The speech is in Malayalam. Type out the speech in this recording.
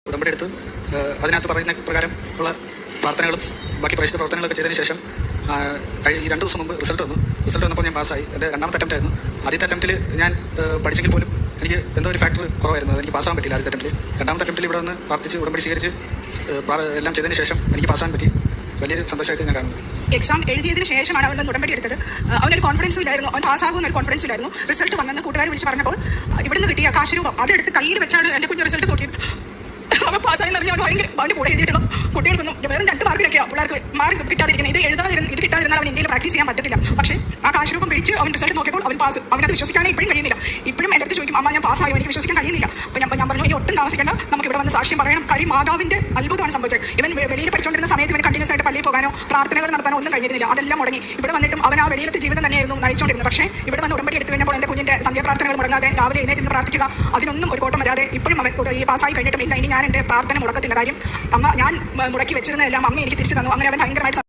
ഉടമ്പടി എടുത്ത് അതിനകത്ത് പറയുന്ന പ്രകാരം ഉള്ള പ്രാർത്ഥനകളും ബാക്കി പ്രേക്ഷിത പ്രവർത്തനങ്ങളൊക്കെ ചെയ്തതിന് ശേഷം ഈ 2 ദിവസം മുമ്പ് റിസൾട്ട് വന്നപ്പോൾ ഞാൻ പാസ്സായി. എൻ്റെ രണ്ടാമത്തെ അറ്റംപ്റ്റ് ആയിരുന്നു. ആദ്യത്തെ അറ്റംപ്റ്റിൽ ഞാൻ പഠിച്ചെങ്കിൽ പോലും എനിക്ക് എന്തോ ഒരു ഫാക്ടർ കുറവായിരുന്നു. എനിക്ക് പാസ്സാൻ പറ്റില്ല ആദ്യത്തെ അറ്റംപ്റ്റിൽ. രണ്ടാമത്തെ അറ്റംപ്റ്റിൽ ഇവിടെ വന്ന് പ്രാർത്ഥിച്ച് ഉടമ്പടി സ്വീകരിച്ച് എല്ലാം ചെയ്തതിന് ശേഷം എനിക്ക് പാസ്സാൻ പറ്റി. വലിയൊരു സന്തോഷമായിട്ട് ഞാൻ കാണുന്നു. എക്സാം എഴുതിയതിന് ശേഷമാണ് അവൻ ഉടമ്പടി എടുത്തത്. അവനൊരു കോൺഫിഡൻസും ഇല്ലായിരുന്നു, അവൻ പാസ്സാകുന്ന ഒരു കോൺഫിഡൻസ് ഇല്ലായിരുന്നു. റിസൾട്ട് വന്നെന്ന് കൂട്ടുകാർ വിളിച്ച് പറഞ്ഞപ്പോൾ ഇവിടുന്ന് കിട്ടിയ കാശ് രൂപം അതെടുത്ത് കയ്യിൽ വെച്ചാണ് എൻ്റെ കുഞ്ഞ് റിസൾട്ട് നോക്കിയത്. അവൻ പാസ്സായി എന്ന് പറഞ്ഞാൽ ഭയങ്കര അവൻ്റെ കൂടെ എഴുതിയിട്ടുള്ള കുട്ടികൾക്കൊന്നും വെറും 2 മാർക്കിനൊക്കെയാണ് പിള്ളേർക്ക് മാർക്ക് കിട്ടാതിരിക്കുന്നത്. ഇത് കിട്ടാതിരുന്നാൽ അവൻ ഇന്ത്യയിൽ പ്രാക്ടീസ് ചെയ്യാൻ പറ്റത്തില്ല. പക്ഷേ ആ കാശ് രൂപം പിടിച്ച് അവൻ റിസൾട്ട് നോക്കിയപ്പോൾ അവൻ പാസ്. അവനത് വിശ്വസിക്കാനേ ഇപ്പോഴും കഴിയുന്നില്ല. ഇപ്പോഴും എൻ്റെ അടുത്ത് ചോദിക്കും, അമ്മ ഞാൻ പാസ്സായോ, എനിക്ക് വിശ്വസിക്കാൻ കഴിയുന്നില്ല. അപ്പോൾ ഞാൻ പറഞ്ഞു, ഈ ഒട്ടും താമസിക്കേണ്ട, നമുക്ക് ഇവിടെ വന്ന് സാക്ഷ്യം പറയണം. കാര്യം മാതാവിൻ്റെ അത്ഭുതമാണ് സംഭവിച്ചത്. ഇവൻ വെളിയിൽ പഠിച്ചുകൊണ്ടിരുന്ന സമയത്ത് ഇവൻ കണ്ടിന്യൂസ് ആയിട്ട് പള്ളിയിൽ പോകാനോ പ്രാർത്ഥനകൾ നടത്താനോ ഒന്നും കഴിഞ്ഞിരുന്നില്ല. അതെല്ലാം മുടങ്ങി. ഇവിടെ വന്നിട്ടും അവൻ ആ വെളിയിലത്തെ ജീവിതം തന്നെയായിരുന്നു നയിച്ചുകൊണ്ടിരുന്നത്. പക്ഷേ ഇവിടെ വന്ന് ഉടമ്പടി എടുത്തു കഴിഞ്ഞപ്പോൾ എൻ്റെ കുഞ്ഞിൻ്റെ സന്ധ്യാപ്രാർത്ഥനകൾ മുടങ്ങാതെ രാവിലെ എഴുന്നേറ്റ് പ്രാർത്ഥിക്കുക, അതിനൊന്നും ഒരു കോട്ടം വരാതെ ഇപ്പോഴും അവൻ ഈ പാസ്സായി കഴിഞ്ഞിട്ടും ഇനി ഞാൻ എൻ്റെ പ്രാർത്ഥന മുടക്കത്തില്ല. കാര്യം അമ്മ ഞാൻ മുടക്കി വെച്ചിരുന്നതെല്ലാം അമ്മ എനിക്ക് തിരിച്ചു തന്നു. അങ്ങനെ അവൻ ഭയങ്കരമായിട്ട്